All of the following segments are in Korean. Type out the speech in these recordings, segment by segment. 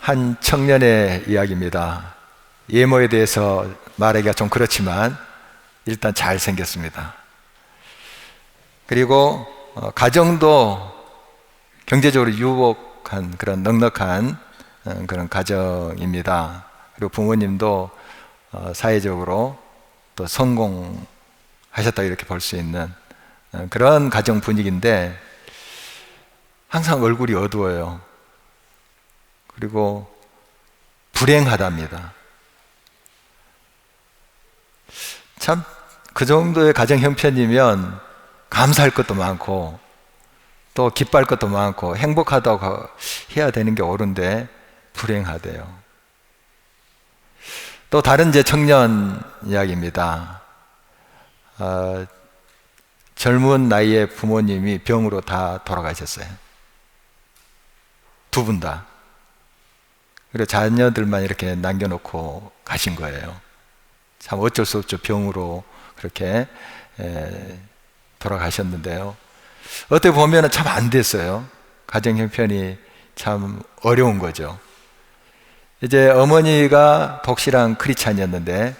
한 청년의 이야기입니다. 외모에 대해서 말하기가 좀 그렇지만 일단 잘생겼습니다. 그리고 가정도 경제적으로 유복한 그런 넉넉한 그런 가정입니다. 그리고 부모님도 사회적으로 또 성공하셨다 이렇게 볼 수 있는 그런 가정 분위기인데 항상 얼굴이 어두워요. 그리고 불행하답니다. 참 그 정도의 가정 형편이면 감사할 것도 많고 또 기뻐할 것도 많고 행복하다고 해야 되는 게 옳은데 불행하대요. 또 다른 제 청년 이야기입니다. 젊은 나이에 부모님이 병으로 다 돌아가셨어요. 두 분 다. 그리고 자녀들만 이렇게 남겨놓고 가신 거예요. 참 어쩔 수 없죠. 병으로 그렇게 돌아가셨는데요. 어떻게 보면 참 안 됐어요. 가정 형편이 참 어려운 거죠. 이제 어머니가 독실한 크리스찬이었는데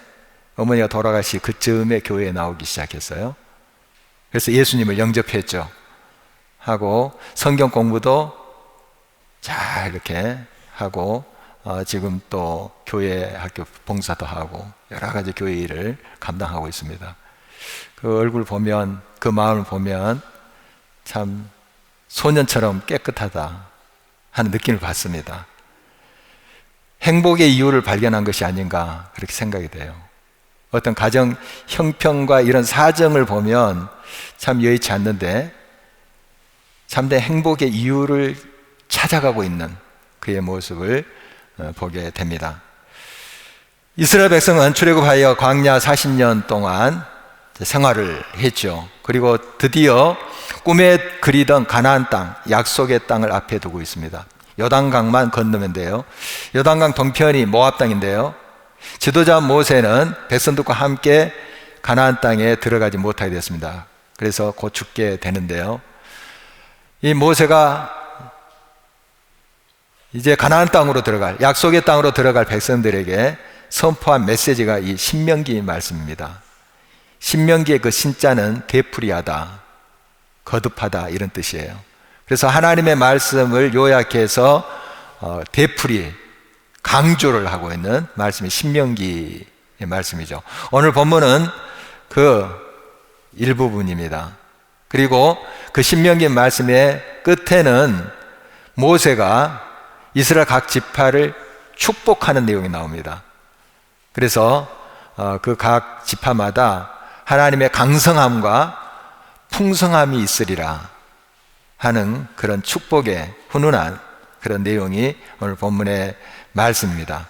어머니가 돌아가시 그쯤에 교회에 나오기 시작했어요. 그래서 예수님을 영접했죠. 하고 성경 공부도 잘 이렇게 하고 지금 또 교회 학교 봉사도 하고 여러 가지 교회 일을 감당하고 있습니다. 그 얼굴 보면 그 마음을 보면 참 소년처럼 깨끗하다 하는 느낌을 받습니다. 행복의 이유를 발견한 것이 아닌가 그렇게 생각이 돼요. 어떤 가정 형편과 이런 사정을 보면 참 여의치 않는데 참된 행복의 이유를 찾아가고 있는 그의 모습을 보게 됩니다. 이스라엘 백성은 출애굽하여 광야 40년 동안 생활을 했죠. 그리고 드디어 꿈에 그리던 가나안 땅, 약속의 땅을 앞에 두고 있습니다. 요단강만 건너면 돼요. 요단강 동편이 모압 땅인데요. 지도자 모세는 백성들과 함께 가나안 땅에 들어가지 못하게 됐습니다. 그래서 곧 죽게 되는데요. 이 모세가 이제 가나안 땅으로 들어갈, 약속의 땅으로 들어갈 백성들에게 선포한 메시지가 이 신명기 말씀입니다. 신명기의 그 신자는 되풀이하다, 거듭하다 이런 뜻이에요. 그래서 하나님의 말씀을 요약해서 되풀이, 강조를 하고 있는 말씀이 신명기의 말씀이죠. 오늘 본문은 그 일부분입니다. 그리고 그 신명기 말씀의 끝에는 모세가 이스라엘 각 지파를 축복하는 내용이 나옵니다. 그래서 그 각 지파마다 하나님의 강성함과 풍성함이 있으리라 하는 그런 축복의 훈훈한 그런 내용이 오늘 본문의 말씀입니다.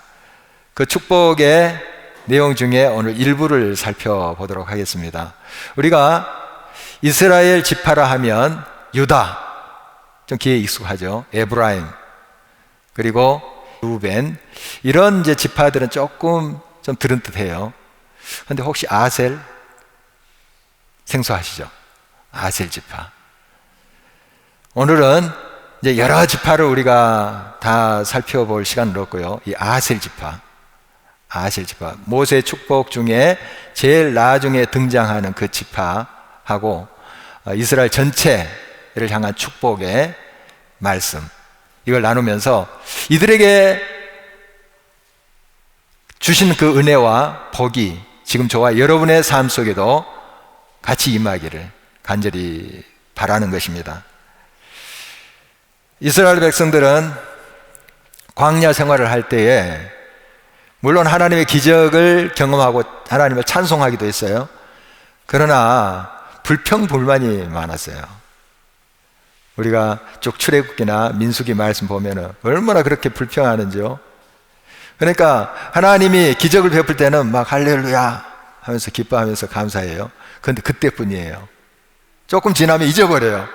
그 축복의 내용 중에 오늘 일부를 살펴보도록 하겠습니다. 우리가 이스라엘 지파라 하면 유다, 좀 귀에 익숙하죠. 에브라임, 그리고 루벤, 이런 이제 지파들은 조금 좀 들은 듯해요. 그런데 혹시 아셀 생소하시죠? 아셀 지파. 오늘은 이제 여러 지파를 우리가 다 살펴볼 시간은 없고요. 이 아셀 지파, 모세의 축복 중에 제일 나중에 등장하는 그 지파하고 이스라엘 전체를 향한 축복의 말씀, 이걸 나누면서 이들에게 주신 그 은혜와 복이 지금 저와 여러분의 삶 속에도 같이 임하기를 간절히 바라는 것입니다. 이스라엘 백성들은 광야 생활을 할 때에 물론 하나님의 기적을 경험하고 하나님을 찬송하기도 했어요. 그러나 불평불만이 많았어요. 우리가 쭉 출애굽기나 민수기 말씀 보면은 얼마나 그렇게 불평하는지요. 그러니까 하나님이 기적을 베풀 때는 막 할렐루야 하면서 기뻐하면서 감사해요. 그런데 그때뿐이에요. 조금 지나면 잊어버려요.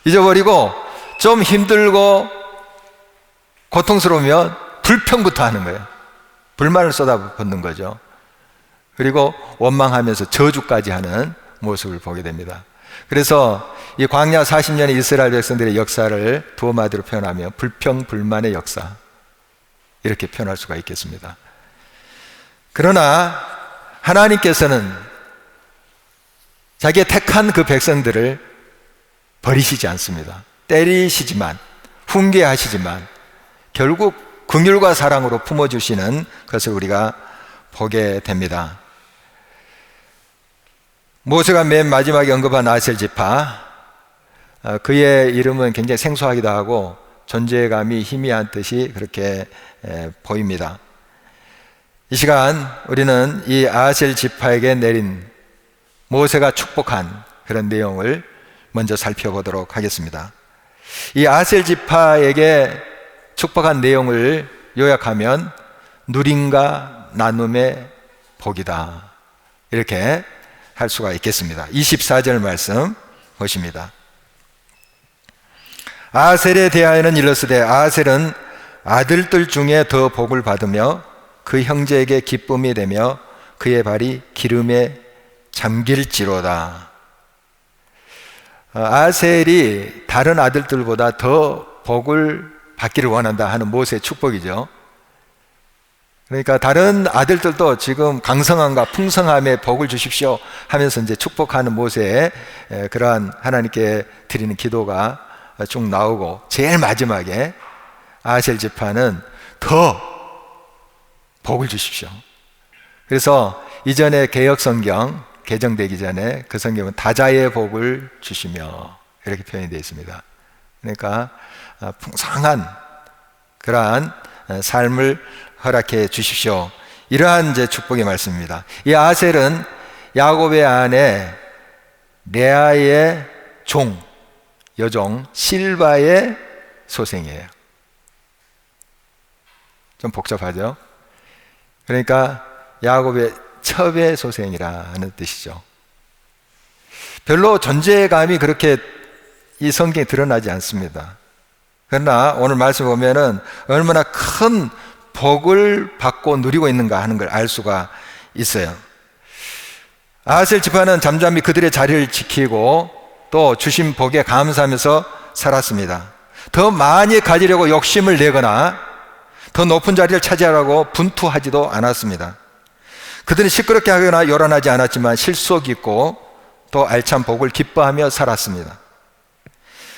잊어버리고 좀 힘들고 고통스러우면 불평부터 하는 거예요. 불만을 쏟아붓는 거죠. 그리고 원망하면서 저주까지 하는 모습을 보게 됩니다. 그래서 이 광야 40년의 이스라엘 백성들의 역사를 두 마디로 표현하면 불평불만의 역사, 이렇게 표현할 수가 있겠습니다. 그러나 하나님께서는 자기의 택한 그 백성들을 버리시지 않습니다. 때리시지만, 훈계하시지만 결국 긍휼과 사랑으로 품어주시는 것을 우리가 보게 됩니다. 모세가 맨 마지막에 언급한 아셀 지파, 그의 이름은 굉장히 생소하기도 하고 존재감이 희미한 뜻이 그렇게 보입니다. 이 시간 우리는 이 아셀 지파에게 내린 모세가 축복한 그런 내용을 먼저 살펴보도록 하겠습니다. 이 아셀 지파에게 축복한 내용을 요약하면 누림과 나눔의 복이다, 이렇게 할 수가 있겠습니다. 24절 말씀 보십니다. 아셀에 대하여는 일러스되 아셀은 아들들 중에 더 복을 받으며 그 형제에게 기쁨이 되며 그의 발이 기름에 잠길지로다. 아셀이 다른 아들들보다 더 복을 받기를 원한다 하는 모세의 축복이죠. 그러니까 다른 아들들도 지금 강성함과 풍성함에 복을 주십시오 하면서 이제 축복하는 모세의 그러한 하나님께 드리는 기도가 쭉 나오고, 제일 마지막에 아셀 지파는 더 복을 주십시오. 그래서 이전에 개역 성경 개정되기 전에 그 성경은 다자의 복을 주시며 이렇게 표현이 되어 있습니다. 그러니까 풍성한 그러한 삶을 허락해 주십시오, 이러한 이제 축복의 말씀입니다. 이 아셀은 야곱의 아내 레아의 여종 실바의 소생이에요. 좀 복잡하죠? 그러니까 야곱의 첩의 소생이라는 뜻이죠. 별로 존재감이 그렇게 이 성경에 드러나지 않습니다. 그러나 오늘 말씀 보면은 얼마나 큰 복을 받고 누리고 있는가 하는 걸 알 수가 있어요. 아셀 지파는 잠잠히 그들의 자리를 지키고 또 주신 복에 감사하면서 살았습니다. 더 많이 가지려고 욕심을 내거나 더 높은 자리를 차지하려고 분투하지도 않았습니다. 그들은 시끄럽게 하거나 요란하지 않았지만 실속 있고 또 알찬 복을 기뻐하며 살았습니다.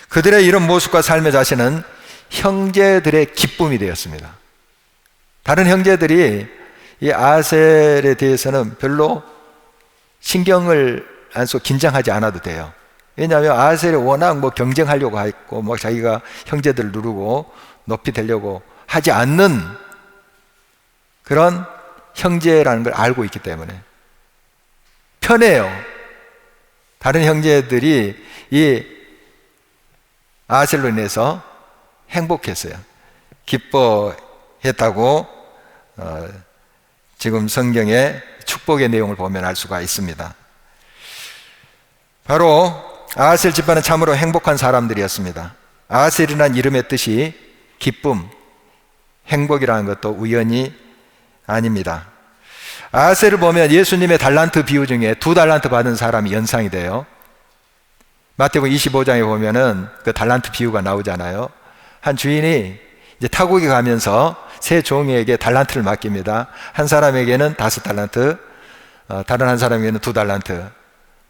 그들의 이런 모습과 삶의 자세는 형제들의 기쁨이 되었습니다. 다른 형제들이 이 아셀에 대해서는 별로 신경을 안 쓰고 긴장하지 않아도 돼요. 왜냐하면 아셀이 워낙 경쟁하려고 했고 자기가 형제들을 누르고 높이 되려고 하지 않는 그런 형제라는 걸 알고 있기 때문에 편해요. 다른 형제들이 이 아셀로 인해서 행복했어요. 기뻐했다고 지금 성경의 축복의 내용을 보면 알 수가 있습니다. 바로 아셀 집안은 참으로 행복한 사람들이었습니다. 아셀이라는 이름의 뜻이 기쁨, 행복이라는 것도 우연이 아닙니다. 아셀을 보면 예수님의 달란트 비유 중에 2달란트 받은 사람이 연상이 돼요. 마태복음 25장에 보면은 그 달란트 비유가 나오잖아요. 한 주인이 이제 타국에 가면서 세 종에게 달란트를 맡깁니다. 한 사람에게는 5달란트, 다른 한 사람에게는 2달란트,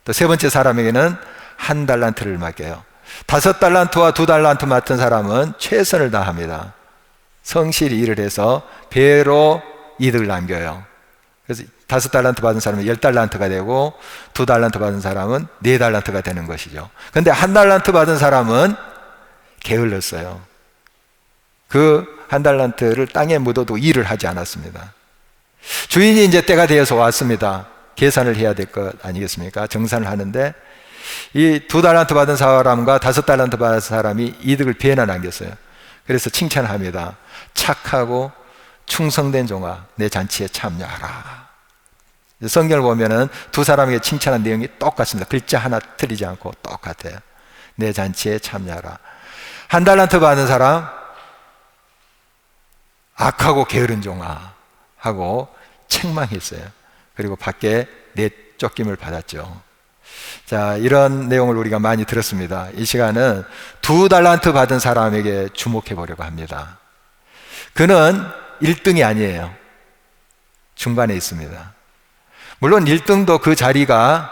또 세 번째 사람에게는 1달란트를 맡겨요. 5달란트와 2달란트 맡은 사람은 최선을 다합니다. 성실히 일을 해서 배로 이득을 남겨요. 그래서 5달란트 받은 사람은 10달란트가 되고 2달란트 받은 사람은 4달란트가 되는 것이죠. 그런데 1달란트 받은 사람은 게을렀어요. 그 1달란트를 땅에 묻어도 일을 하지 않았습니다. 주인이 이제 때가 되어서 왔습니다. 계산을 해야 될 것 아니겠습니까? 정산을 하는데 이 2달란트 받은 사람과 5달란트 받은 사람이 이득을 배나 남겼어요. 그래서 칭찬합니다. 착하고 충성된 종아, 내 잔치에 참여하라. 성경을 보면은 두 사람에게 칭찬한 내용이 똑같습니다. 글자 하나 틀리지 않고 똑같아요. 내 잔치에 참여하라. 1달란트 받은 사람, 악하고 게으른 종아 하고 책망했어요. 그리고 밖에 내쫓김을 받았죠. 자, 이런 내용을 우리가 많이 들었습니다. 이 시간은 2달란트 받은 사람에게 주목해 보려고 합니다. 그는 1등이 아니에요. 중간에 있습니다. 물론 1등도 그 자리가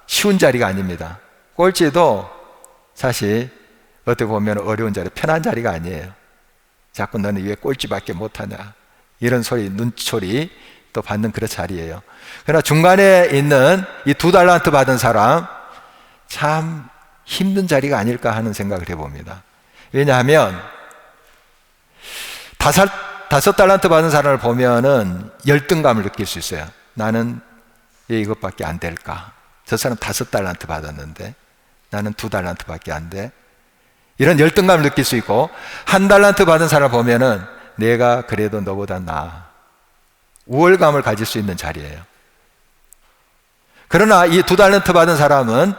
쉬운 자리가 아닙니다. 꼴찌도 사실 어떻게 보면 어려운 자리, 편한 자리가 아니에요. 자꾸 너는 왜 꼴찌밖에 못하냐, 이런 소리, 눈초리 또 받는 그런 자리예요. 그러나 중간에 있는 이 2달란트 받은 사람, 참 힘든 자리가 아닐까 하는 생각을 해봅니다. 왜냐하면 5달란트 받은 사람을 보면은 열등감을 느낄 수 있어요. 나는 왜 이것밖에 안 될까? 저 사람 5달란트 받았는데 나는 2달란트 밖에 안 돼. 이런 열등감을 느낄 수 있고, 1달란트 받은 사람을 보면은 내가 그래도 너보다 나아. 우월감을 가질 수 있는 자리예요. 그러나 이 2달란트 받은 사람은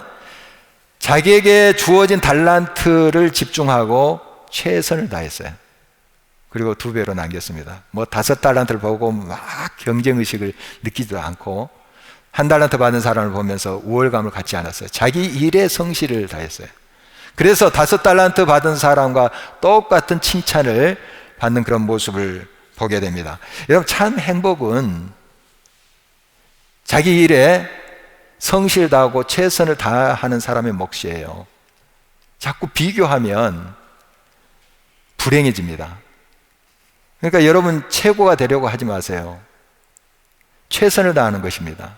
자기에게 주어진 달란트를 집중하고 최선을 다했어요. 그리고 2배로 남겼습니다. 뭐 5달란트를 보고 막 경쟁의식을 느끼지도 않고, 1달란트 받은 사람을 보면서 우월감을 갖지 않았어요. 자기 일에 성실을 다했어요. 그래서 5달란트 받은 사람과 똑같은 칭찬을 받는 그런 모습을 보게 됩니다. 여러분, 참 행복은 자기 일에 성실 다하고 최선을 다하는 사람의 몫이에요. 자꾸 비교하면 불행해집니다. 그러니까 여러분, 최고가 되려고 하지 마세요. 최선을 다하는 것입니다.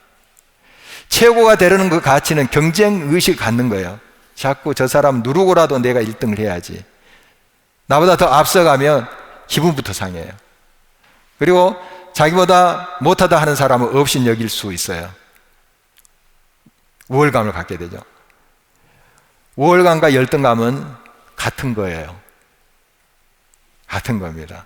최고가 되려는 그 가치는 경쟁의식을 갖는 거예요. 자꾸 저 사람 누르고라도 내가 1등을 해야지. 나보다 더 앞서가면 기분부터 상해요. 그리고 자기보다 못하다 하는 사람은 없인 여길 수 있어요. 우월감을 갖게 되죠. 우월감과 열등감은 같은 거예요. 같은 겁니다.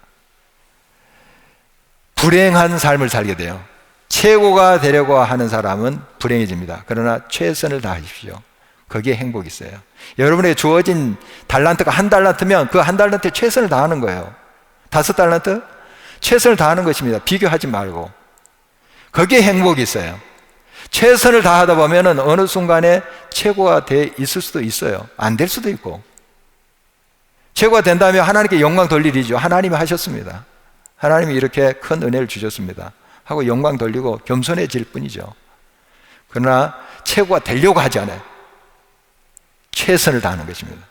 불행한 삶을 살게 돼요. 최고가 되려고 하는 사람은 불행해집니다. 그러나 최선을 다하십시오. 거기에 행복이 있어요. 여러분에게 주어진 달란트가 1달란트면 그 1달란트에 최선을 다하는 거예요. 5달란트? 최선을 다하는 것입니다. 비교하지 말고. 거기에 행복이 있어요. 최선을 다하다 보면 어느 순간에 최고가 돼 있을 수도 있어요. 안 될 수도 있고. 최고가 된다면 하나님께 영광 돌릴 일이죠. 하나님이 하셨습니다. 하나님이 이렇게 큰 은혜를 주셨습니다 하고 영광 돌리고 겸손해질 뿐이죠. 그러나 최고가 되려고 하지 않아요. 최선을 다하는 것입니다.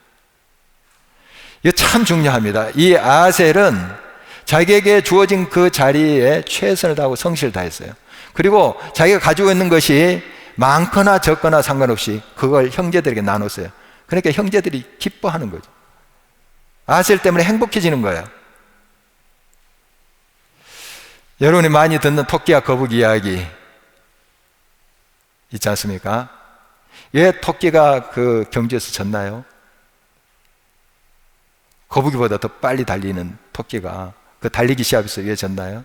이거 참 중요합니다. 이 아셀은 자기에게 주어진 그 자리에 최선을 다하고 성실을 다했어요. 그리고 자기가 가지고 있는 것이 많거나 적거나 상관없이 그걸 형제들에게 나눴어요. 그러니까 형제들이 기뻐하는 거죠. 아셀 때문에 행복해지는 거예요. 여러분이 많이 듣는 토끼와 거북이 이야기 있지 않습니까? 왜 토끼가 그 경주에서 졌나요? 거북이보다 더 빨리 달리는 토끼가 그 달리기 시합에서 왜 졌나요?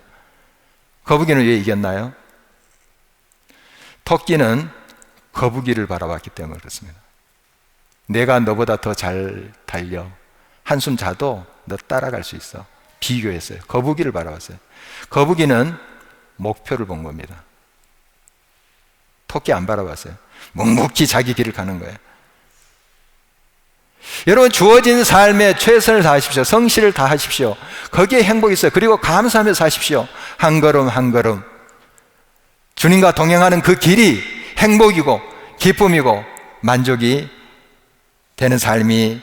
거북이는 왜 이겼나요? 토끼는 거북이를 바라봤기 때문에 그렇습니다. 내가 너보다 더 잘 달려. 한숨 자도 너 따라갈 수 있어. 비교했어요. 거북이를 바라봤어요. 거북이는 목표를 본 겁니다. 토끼 안 바라봤어요. 묵묵히 자기 길을 가는 거예요. 여러분, 주어진 삶에 최선을 다하십시오. 성실을 다하십시오. 거기에 행복이 있어요. 그리고 감사하며 사십시오. 한 걸음 한 걸음 주님과 동행하는 그 길이 행복이고 기쁨이고 만족이 되는 삶이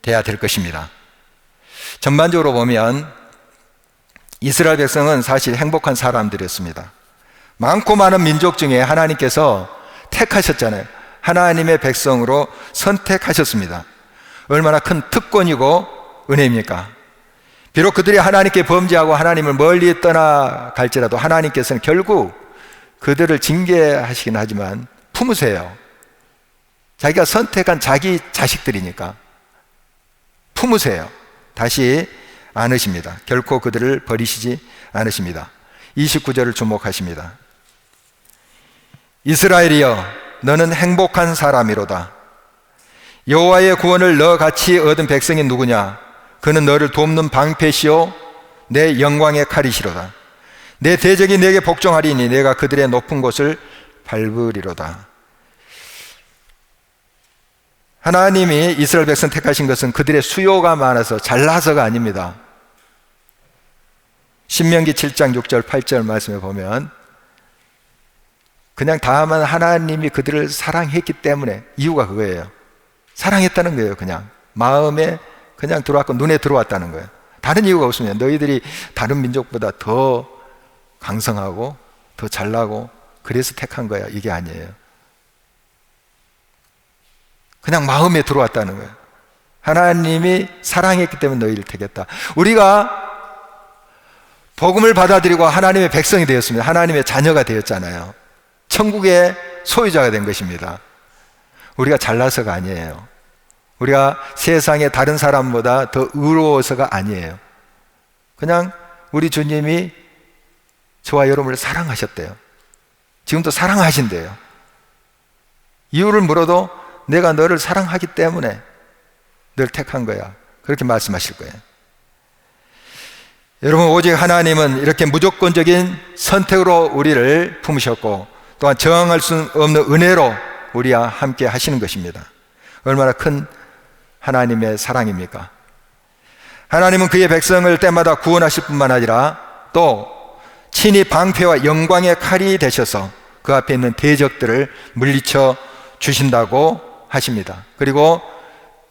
돼야 될 것입니다. 전반적으로 보면 이스라엘 백성은 사실 행복한 사람들이었습니다. 많고 많은 민족 중에 하나님께서 택하셨잖아요. 하나님의 백성으로 선택하셨습니다. 얼마나 큰 특권이고 은혜입니까? 비록 그들이 하나님께 범죄하고 하나님을 멀리 떠나갈지라도 하나님께서는 결국 그들을 징계하시긴 하지만 품으세요. 자기가 선택한 자기 자식들이니까 품으세요. 다시 안으십니다. 결코 그들을 버리시지 않으십니다. 29절을 주목하십니다. 이스라엘이여, 너는 행복한 사람이로다. 여호와의 구원을 너같이 얻은 백성이 누구냐? 그는 너를 돕는 방패시오 내 영광의 칼이시로다. 내 대적이 내게 복종하리니 내가 그들의 높은 곳을 밟으리로다. 하나님이 이스라엘 백성 택하신 것은 그들의 수요가 많아서 잘나서가 아닙니다. 신명기 7장 6절 8절 말씀에 보면 그냥 다만 하나님이 그들을 사랑했기 때문에, 이유가 그거예요. 사랑했다는 거예요. 그냥 마음에 그냥 들어왔고 눈에 들어왔다는 거예요. 다른 이유가 없으면 너희들이 다른 민족보다 더 강성하고 더 잘나고 그래서 택한 거야, 이게 아니에요. 그냥 마음에 들어왔다는 거예요. 하나님이 사랑했기 때문에 너희를 택했다. 우리가 복음을 받아들이고 하나님의 백성이 되었습니다. 하나님의 자녀가 되었잖아요. 천국의 소유자가 된 것입니다. 우리가 잘나서가 아니에요. 우리가 세상의 다른 사람보다 더 의로워서가 아니에요. 그냥 우리 주님이 저와 여러분을 사랑하셨대요. 지금도 사랑하신대요. 이유를 물어도 내가 너를 사랑하기 때문에 널 택한 거야, 그렇게 말씀하실 거예요. 여러분, 오직 하나님은 이렇게 무조건적인 선택으로 우리를 품으셨고 또한 저항할 수 없는 은혜로 우리와 함께 하시는 것입니다. 얼마나 큰 하나님의 사랑입니까? 하나님은 그의 백성을 때마다 구원하실 뿐만 아니라 또 친히 방패와 영광의 칼이 되셔서 그 앞에 있는 대적들을 물리쳐 주신다고 하십니다. 그리고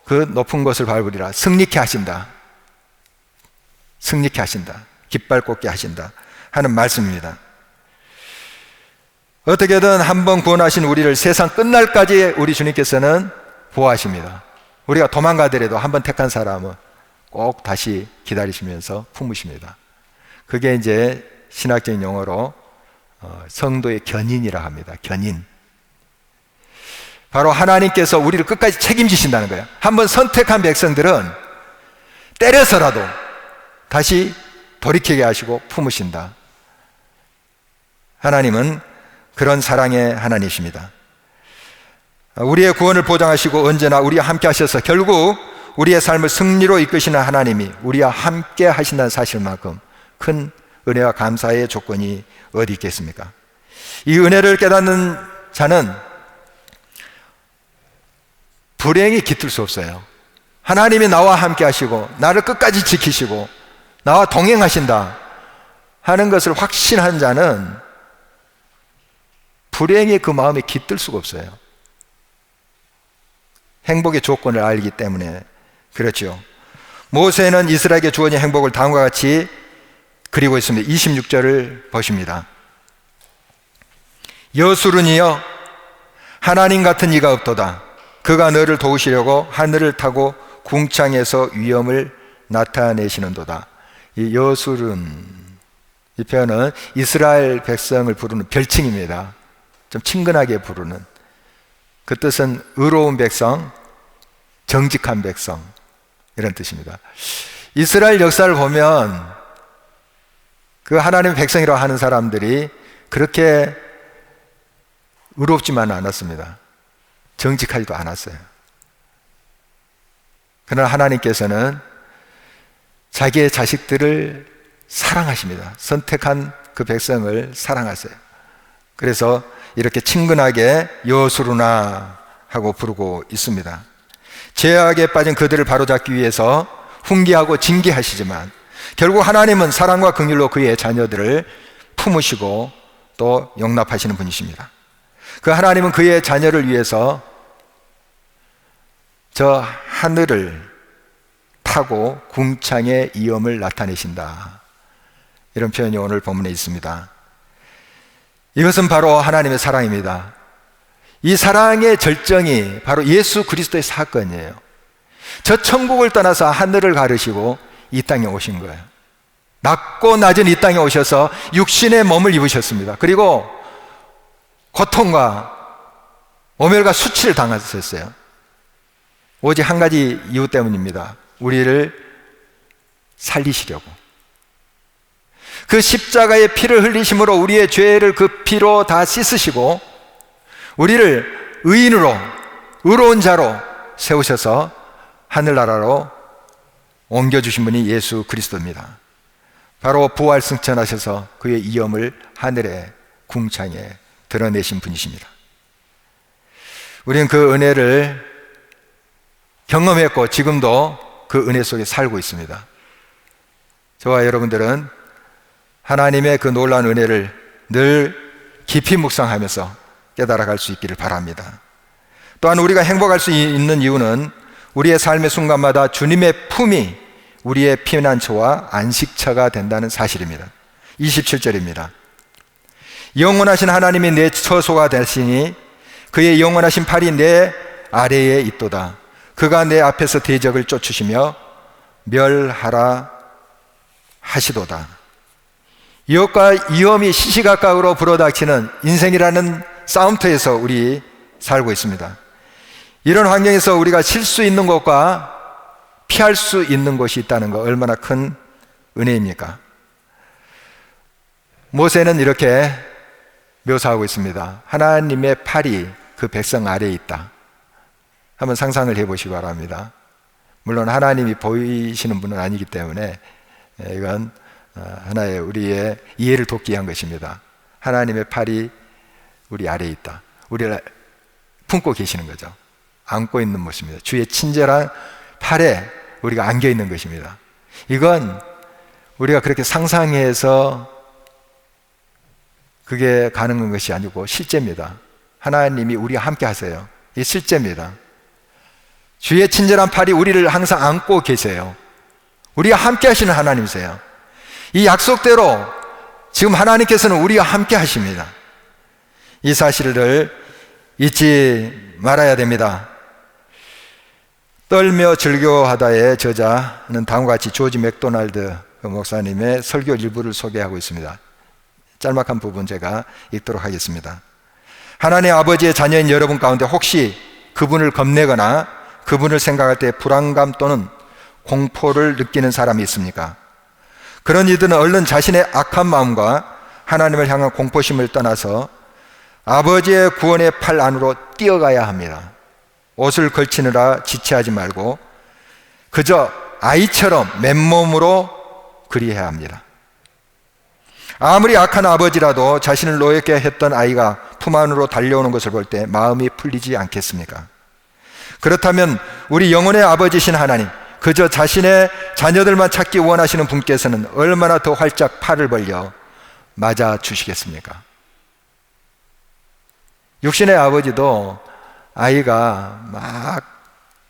그 높은 곳을 밟으리라, 승리케 하신다, 승리케 하신다, 깃발 꽂게 하신다 하는 말씀입니다. 어떻게든 한번 구원하신 우리를 세상 끝날까지 우리 주님께서는 보호하십니다. 우리가 도망가더라도 한번 택한 사람은 꼭 다시 기다리시면서 품으십니다. 그게 이제 신학적인 용어로 성도의 견인이라 합니다. 견인. 바로 하나님께서 우리를 끝까지 책임지신다는 거예요. 한번 선택한 백성들은 때려서라도 다시 돌이키게 하시고 품으신다. 하나님은 그런 사랑의 하나님이십니다. 우리의 구원을 보장하시고 언제나 우리와 함께 하셔서 결국 우리의 삶을 승리로 이끄시는 하나님이 우리와 함께 하신다는 사실만큼 큰 은혜와 감사의 조건이 어디 있겠습니까? 이 은혜를 깨닫는 자는 불행이 깃들 수 없어요. 하나님이 나와 함께 하시고 나를 끝까지 지키시고 나와 동행하신다 하는 것을 확신한 자는 불행의 그 마음에 깃들 수가 없어요. 행복의 조건을 알기 때문에 그렇죠. 모세는 이스라엘에게 주어진 행복을 다음과 같이 그리고 있습니다. 26절을 보십니다. 여수르니여 하나님 같은 이가 없도다. 그가 너를 도우시려고 하늘을 타고 궁창에서 위엄을 나타내시는도다. 이 여수른, 이 표현은 이스라엘 백성을 부르는 별칭입니다. 좀 친근하게 부르는. 그 뜻은 의로운 백성, 정직한 백성, 이런 뜻입니다. 이스라엘 역사를 보면 그 하나님의 백성이라고 하는 사람들이 그렇게 의롭지만은 않았습니다. 정직하지도 않았어요. 그러나 하나님께서는 자기의 자식들을 사랑하십니다. 선택한 그 백성을 사랑하세요. 그래서 이렇게 친근하게 여수르나 하고 부르고 있습니다. 죄악에 빠진 그들을 바로잡기 위해서 훈계하고 징계하시지만 결국 하나님은 사랑과 긍휼로 그의 자녀들을 품으시고 또 용납하시는 분이십니다. 그 하나님은 그의 자녀를 위해서 저 하늘을 타고 궁창의 위엄을 나타내신다. 이런 표현이 오늘 본문에 있습니다. 이것은 바로 하나님의 사랑입니다. 이 사랑의 절정이 바로 예수 그리스도의 사건이에요. 저 천국을 떠나서 하늘을 가르시고 이 땅에 오신 거예요. 낮고 낮은 이 땅에 오셔서 육신의 몸을 입으셨습니다. 그리고 고통과 모멸과 수치를 당하셨어요. 오직 한 가지 이유 때문입니다. 우리를 살리시려고. 그 십자가의 피를 흘리심으로 우리의 죄를 그 피로 다 씻으시고 우리를 의인으로, 의로운 자로 세우셔서 하늘나라로 옮겨주신 분이 예수 그리스도입니다. 바로 부활 승천하셔서 그의 이엄을 하늘의 궁창에 드러내신 분이십니다. 우리는 그 은혜를 경험했고 지금도 그 은혜 속에 살고 있습니다. 저와 여러분들은 하나님의 그 놀라운 은혜를 늘 깊이 묵상하면서 깨달아갈 수 있기를 바랍니다. 또한 우리가 행복할 수 있는 이유는 우리의 삶의 순간마다 주님의 품이 우리의 피난처와 안식처가 된다는 사실입니다. 27절입니다. 영원하신 하나님이 내 처소가 되시니 그의 영원하신 팔이 내 아래에 있도다. 그가 내 앞에서 대적을 쫓으시며 멸하라 하시도다. 유혹과 위험이 시시각각으로 불어닥치는 인생이라는 싸움터에서 우리 살고 있습니다. 이런 환경에서 우리가 칠 수 있는 것과 피할 수 있는 것이 있다는 거 얼마나 큰 은혜입니까? 모세는 이렇게 묘사하고 있습니다. 하나님의 팔이 그 백성 아래에 있다. 한번 상상을 해보시기 바랍니다. 물론 하나님이 보이시는 분은 아니기 때문에 이건 하나의 우리의 이해를 돕기 위한 것입니다. 하나님의 팔이 우리 아래에 있다. 우리를 품고 계시는 거죠. 안고 있는 모습입니다. 주의 친절한 팔에 우리가 안겨 있는 것입니다. 이건 우리가 그렇게 상상해서 그게 가능한 것이 아니고 실제입니다. 하나님이 우리와 함께 하세요. 이게 실제입니다. 주의 친절한 팔이 우리를 항상 안고 계세요. 우리와 함께 하시는 하나님이세요. 이 약속대로 지금 하나님께서는 우리와 함께 하십니다. 이 사실을 잊지 말아야 됩니다. 떨며 즐겨하다의 저자는 다음과 같이 조지 맥도날드 목사님의 설교 일부를 소개하고 있습니다. 짤막한 부분 제가 읽도록 하겠습니다. 하나님 아버지의 자녀인 여러분 가운데 혹시 그분을 겁내거나 그분을 생각할 때 불안감 또는 공포를 느끼는 사람이 있습니까? 그런 이들은 얼른 자신의 악한 마음과 하나님을 향한 공포심을 떠나서 아버지의 구원의 팔 안으로 뛰어가야 합니다. 옷을 걸치느라 지체하지 말고 그저 아이처럼 맨몸으로 그리해야 합니다. 아무리 악한 아버지라도 자신을 노엽게 했던 아이가 품 안으로 달려오는 것을 볼 때 마음이 풀리지 않겠습니까? 그렇다면 우리 영혼의 아버지신 하나님, 그저 자신의 자녀들만 찾기 원하시는 분께서는 얼마나 더 활짝 팔을 벌려 맞아 주시겠습니까? 육신의 아버지도 아이가 막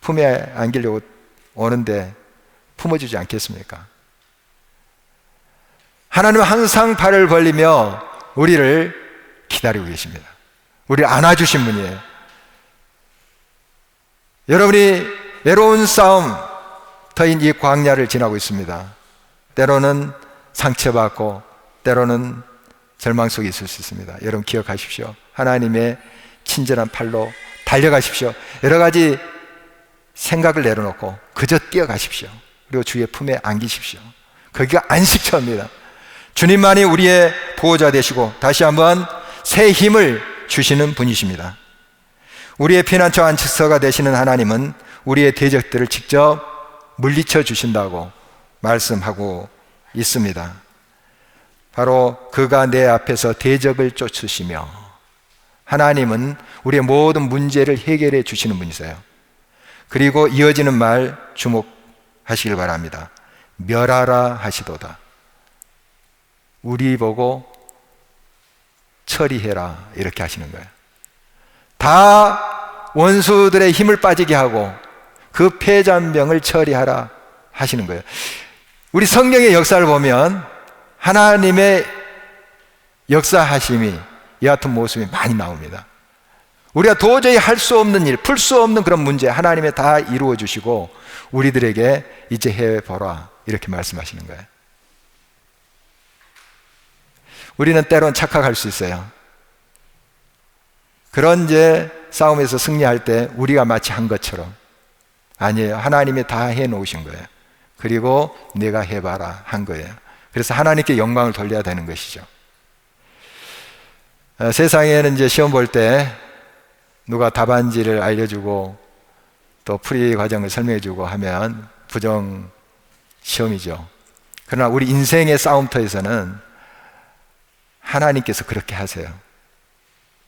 품에 안기려고 오는데 품어주지 않겠습니까? 하나님은 항상 팔을 벌리며 우리를 기다리고 계십니다. 우리를 안아주신 분이에요. 여러분이 외로운 싸움터인 이 광야를 지나고 있습니다. 때로는 상처받고 때로는 절망 속에 있을 수 있습니다. 여러분 기억하십시오. 하나님의 친절한 팔로 달려가십시오. 여러 가지 생각을 내려놓고 그저 뛰어가십시오. 그리고 주의 품에 안기십시오. 거기가 안식처입니다. 주님만이 우리의 보호자 되시고 다시 한번 새 힘을 주시는 분이십니다. 우리의 피난처 안식처가 되시는 하나님은 우리의 대적들을 직접 물리쳐 주신다고 말씀하고 있습니다. 바로 그가 내 앞에서 대적을 쫓으시며, 하나님은 우리의 모든 문제를 해결해 주시는 분이세요. 그리고 이어지는 말 주목하시길 바랍니다. 멸하라 하시도다. 우리 보고 처리해라 이렇게 하시는 거예요. 다 원수들의 힘을 빠지게 하고 그 패잔병을 처리하라 하시는 거예요. 우리 성령의 역사를 보면 하나님의 역사하심이 이 같은 모습이 많이 나옵니다. 우리가 도저히 할 수 없는 일, 풀 수 없는 그런 문제 하나님이 다 이루어 주시고 우리들에게 이제 해보라 이렇게 말씀하시는 거예요. 우리는 때론 착각할 수 있어요. 그런 이제 싸움에서 승리할 때 우리가 마치 한 것처럼, 아니에요. 하나님이 다 해놓으신 거예요. 그리고 내가 해봐라 한 거예요. 그래서 하나님께 영광을 돌려야 되는 것이죠. 세상에는 이제 시험 볼 때 누가 답안지를 알려주고 또 풀이 과정을 설명해주고 하면 부정 시험이죠. 그러나 우리 인생의 싸움터에서는 하나님께서 그렇게 하세요.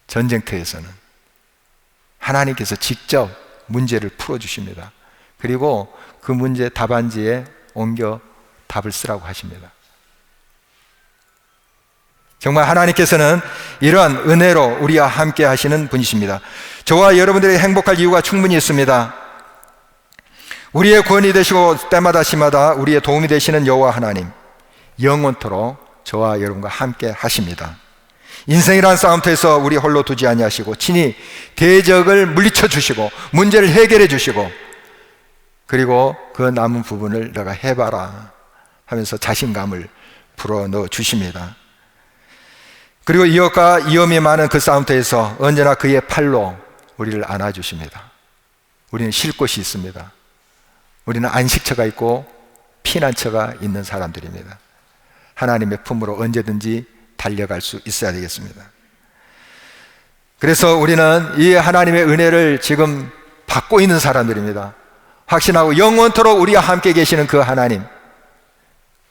전쟁터에서는 하나님께서 직접 문제를 풀어주십니다. 그리고 그 문제 답안지에 옮겨 답을 쓰라고 하십니다. 정말 하나님께서는 이러한 은혜로 우리와 함께 하시는 분이십니다. 저와 여러분들이 행복할 이유가 충분히 있습니다. 우리의 구원이 되시고 때마다 시마다 우리의 도움이 되시는 여호와 하나님, 영원토록 저와 여러분과 함께 하십니다. 인생이란 싸움터에서 우리 홀로 두지 아니하시고 친히 대적을 물리쳐 주시고 문제를 해결해 주시고, 그리고 그 남은 부분을 너가 해봐라 하면서 자신감을 불어넣어 주십니다. 그리고 이역과 이염이 많은 그 싸움터에서 언제나 그의 팔로 우리를 안아주십니다. 우리는 쉴 곳이 있습니다. 우리는 안식처가 있고 피난처가 있는 사람들입니다. 하나님의 품으로 언제든지 달려갈 수 있어야 되겠습니다. 그래서 우리는 이 하나님의 은혜를 지금 받고 있는 사람들입니다. 확신하고 영원토록 우리와 함께 계시는 그 하나님,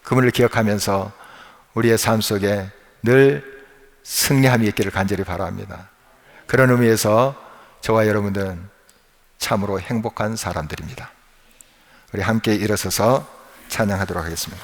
그분을 기억하면서 우리의 삶 속에 늘 승리함이 있기를 간절히 바랍니다. 그런 의미에서 저와 여러분들은 참으로 행복한 사람들입니다. 우리 함께 일어서서 찬양하도록 하겠습니다.